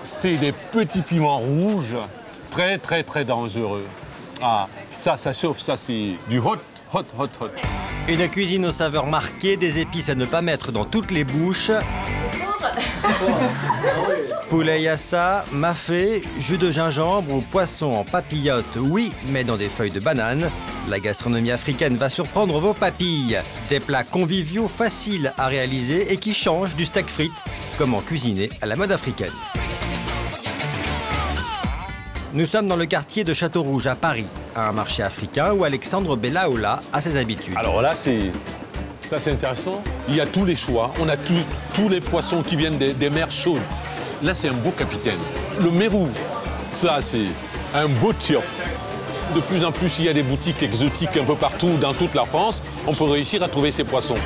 c'est des petits piments rouges, très, très, très dangereux. Ah, ça chauffe, ça, c'est du hot, hot, hot, hot. Une cuisine aux saveurs marquées, des épices à ne pas mettre dans toutes les bouches. Poulet yassa, mafé, jus de gingembre ou poisson en papillote, oui, mais dans des feuilles de banane. La gastronomie africaine va surprendre vos papilles. Des plats conviviaux faciles à réaliser et qui changent du steak frites. Comment cuisiner à la mode africaine. Nous sommes dans le quartier de Château-Rouge à Paris, un marché africain où Alexandre Bellaola a ses habitudes. Alors là, ça c'est intéressant. Il y a tous les choix. On a tous les poissons qui viennent des mers chaudes. Là, c'est un beau capitaine. Le mérou, ça c'est un beau turc. De plus en plus, il y a des boutiques exotiques un peu partout dans toute la France. On peut réussir à trouver ces poissons.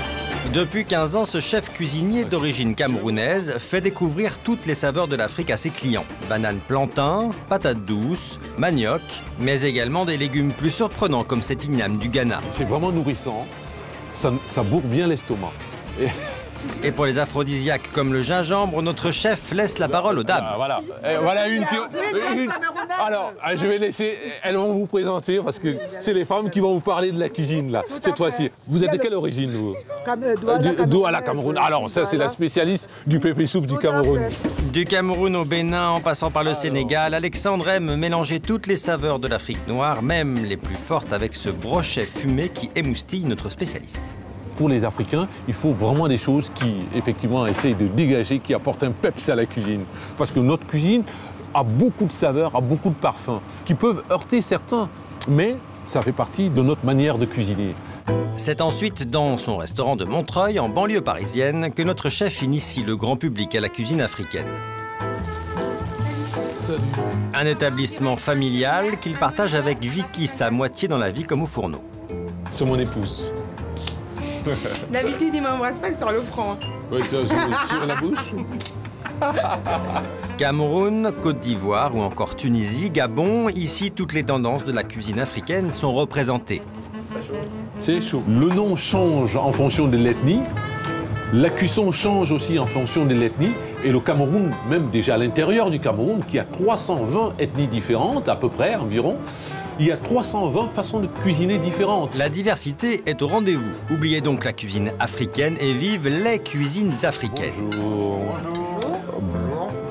Depuis 15 ans, ce chef cuisinier d'origine camerounaise fait découvrir toutes les saveurs de l'Afrique à ses clients. Bananes plantain, patates douces, manioc, mais également des légumes plus surprenants comme cet igname du Ghana. C'est vraiment nourrissant, ça bourre bien l'estomac. Et pour les aphrodisiaques comme le gingembre, notre chef laisse la parole aux dames. Voilà, voilà une. Alors, je vais laisser, elles vont vous présenter parce que c'est les femmes qui vont vous parler de la cuisine là, cette fois-ci. Vous êtes de quelle origine, vous? Douala, Cameroun. Alors, ça, c'est la spécialiste du pépé soupe du Cameroun. Du Cameroun au Bénin, en passant par le Sénégal, Alexandre aime mélanger toutes les saveurs de l'Afrique noire, même les plus fortes, avec ce brochet fumé qui émoustille notre spécialiste. Pour les Africains, il faut vraiment des choses qui, effectivement, essayent de dégager, qui apportent un peps à la cuisine. Parce que notre cuisine a beaucoup de saveurs, a beaucoup de parfums, qui peuvent heurter certains, mais ça fait partie de notre manière de cuisiner. C'est ensuite dans son restaurant de Montreuil, en banlieue parisienne, que notre chef initie le grand public à la cuisine africaine. Un établissement familial qu'il partage avec Vicky, sa moitié dans la vie comme au fourneau. C'est mon épouse. D'habitude, il m'embrasse pas sur le front. Ouais, sur la bouche. Cameroun, Côte d'Ivoire ou encore Tunisie, Gabon, ici toutes les tendances de la cuisine africaine sont représentées. C'est chaud. Le nom change en fonction de l'ethnie. La cuisson change aussi en fonction de l'ethnie. Et le Cameroun, même déjà à l'intérieur du Cameroun, qui a 320 ethnies différentes, à peu près, environ, il y a 320 façons de cuisiner différentes. La diversité est au rendez-vous. Oubliez donc la cuisine africaine et vive les cuisines africaines. Bonjour.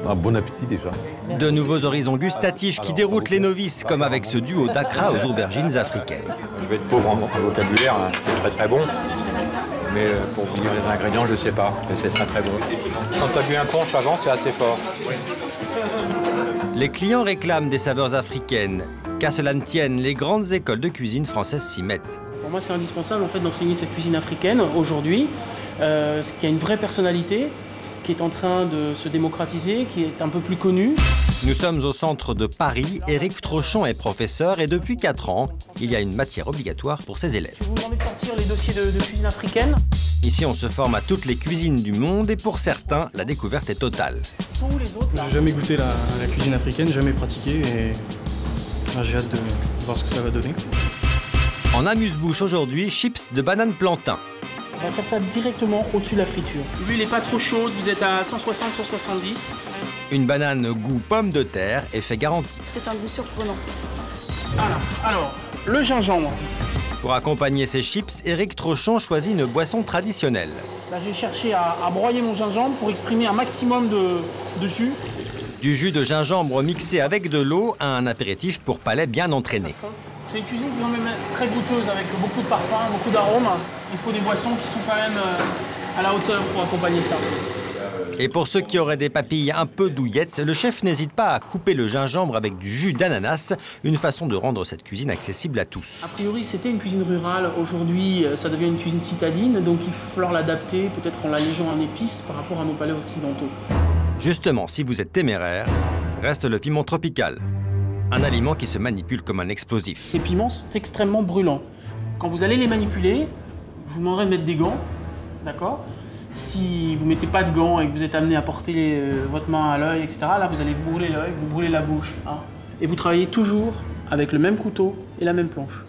Ah, bon appétit déjà. De nouveaux horizons gustatifs qui déroutent les novices, comme avec ce duo d'Accra aux aubergines africaines. Je vais être pauvre en vocabulaire, hein. C'est très très bon. Mais pour vous dire les ingrédients, je ne sais pas. Mais c'est très très bon. Quand tu as bu un punch avant, c'est assez fort. Les clients réclament des saveurs africaines. Qu'à cela ne tienne, les grandes écoles de cuisine françaises s'y mettent. Pour moi, c'est indispensable en fait, d'enseigner cette cuisine africaine aujourd'hui, qui a une vraie personnalité, qui est en train de se démocratiser, qui est un peu plus connue. Nous sommes au centre de Paris. Éric Trochon est professeur et depuis 4 ans, il y a une matière obligatoire pour ses élèves. Je vais vous demander de sortir les dossiers de cuisine africaine. Ici, on se forme à toutes les cuisines du monde et pour certains, la découverte est totale. Ils sont où les autres là? J'ai jamais goûté la cuisine africaine, jamais pratiqué et j'ai hâte de voir ce que ça va donner. En amuse-bouche aujourd'hui, chips de banane plantain. On va faire ça directement au-dessus de la friture. L'huile n'est pas trop chaude, vous êtes à 160-170. Une banane goût pomme de terre, effet garanti. C'est un goût surprenant. Voilà. Alors, le gingembre. Pour accompagner ces chips, Éric Trochon choisit une boisson traditionnelle. Là, je vais chercher à broyer mon gingembre pour exprimer un maximum de jus. Du jus de gingembre mixé avec de l'eau à un apéritif pour palais bien entraîné. C'est une cuisine qui est quand même très goûteuse avec beaucoup de parfums, beaucoup d'arômes. Il faut des boissons qui sont quand même à la hauteur pour accompagner ça. Et pour ceux qui auraient des papilles un peu douillettes, le chef n'hésite pas à couper le gingembre avec du jus d'ananas, une façon de rendre cette cuisine accessible à tous. A priori, c'était une cuisine rurale. Aujourd'hui, ça devient une cuisine citadine, donc il faut falloir l'adapter, peut-être en l'allégeant en épices par rapport à nos palais occidentaux. Justement, si vous êtes téméraire, reste le piment tropical. Un aliment qui se manipule comme un explosif. Ces piments sont extrêmement brûlants. Quand vous allez les manipuler, je vous demanderai de mettre des gants, d'accord? Si vous ne mettez pas de gants et que vous êtes amené à porter votre main à l'œil, etc., là, vous allez vous brûler l'œil, vous brûler la bouche. Hein. Et vous travaillez toujours avec le même couteau et la même planche.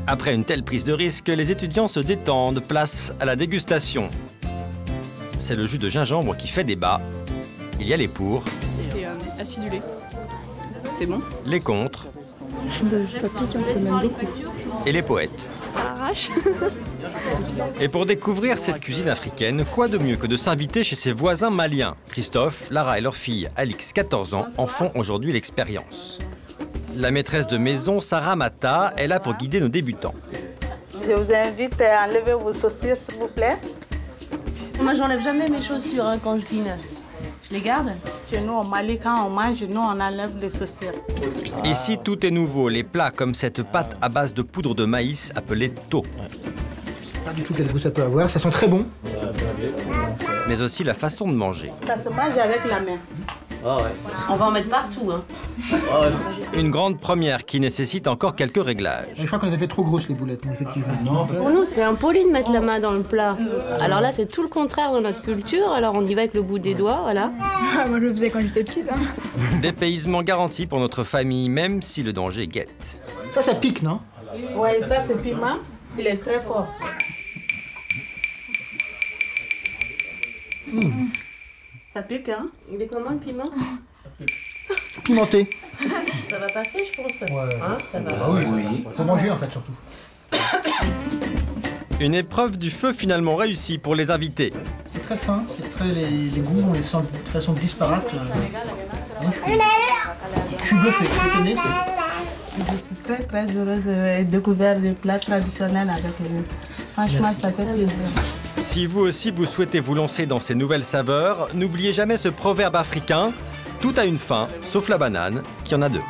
Après une telle prise de risque, les étudiants se détendent, place à la dégustation. C'est le jus de gingembre qui fait débat. Il y a les pour. acidulé. C'est bon. Les contres Ça pique un peu même beaucoup. et les poètes. Ça arrache. Et pour découvrir cette cuisine africaine, quoi de mieux que de s'inviter chez ses voisins maliens. Christophe, Lara et leur fille Alix, 14 ans, en font aujourd'hui l'expérience. La maîtresse de maison, Sarah Mata, est là pour guider nos débutants. Je vous invite à enlever vos chaussures, s'il vous plaît. Moi, j'enlève jamais mes chaussures quand je dîne. Je les garde. Chez nous, au Mali, quand on mange, nous, on enlève les chaussures. Ici, tout est nouveau. Les plats comme cette pâte à base de poudre de maïs appelée to. Pas du tout quel goût ça peut avoir, ça sent très bon. Mais aussi la façon de manger. Ça se mange avec la main. On va en mettre partout. Hein. Une grande première qui nécessite encore quelques réglages. Je crois qu'on les a fait trop grosses les boulettes, mais effectivement. Pour nous, c'est impoli de mettre la main dans le plat. Alors là, c'est tout le contraire de notre culture. Alors on y va avec le bout des doigts, voilà. Moi, je le faisais quand j'étais petite. Dépaysement garanti pour notre famille, même si le danger guette. Ça pique, non? Oui, ça, c'est piment. Il est très fort. Ça pique, hein? Il est comment le piment? Pimenté. Ça va passer, je pense. Ouais. Hein, ça va. Ah oui. Faut manger en fait surtout. Une épreuve du feu finalement réussie pour les invités. C'est très fin, c'est très les goûts, on les sent de façon disparate. Moi, je suis bluffé, je suis étonné. Je suis très très heureuse de découvrir des plats traditionnels avec vous. Franchement, ça fait plaisir. Si vous aussi vous souhaitez vous lancer dans ces nouvelles saveurs, n'oubliez jamais ce proverbe africain, tout a une fin, sauf la banane, qui en a deux.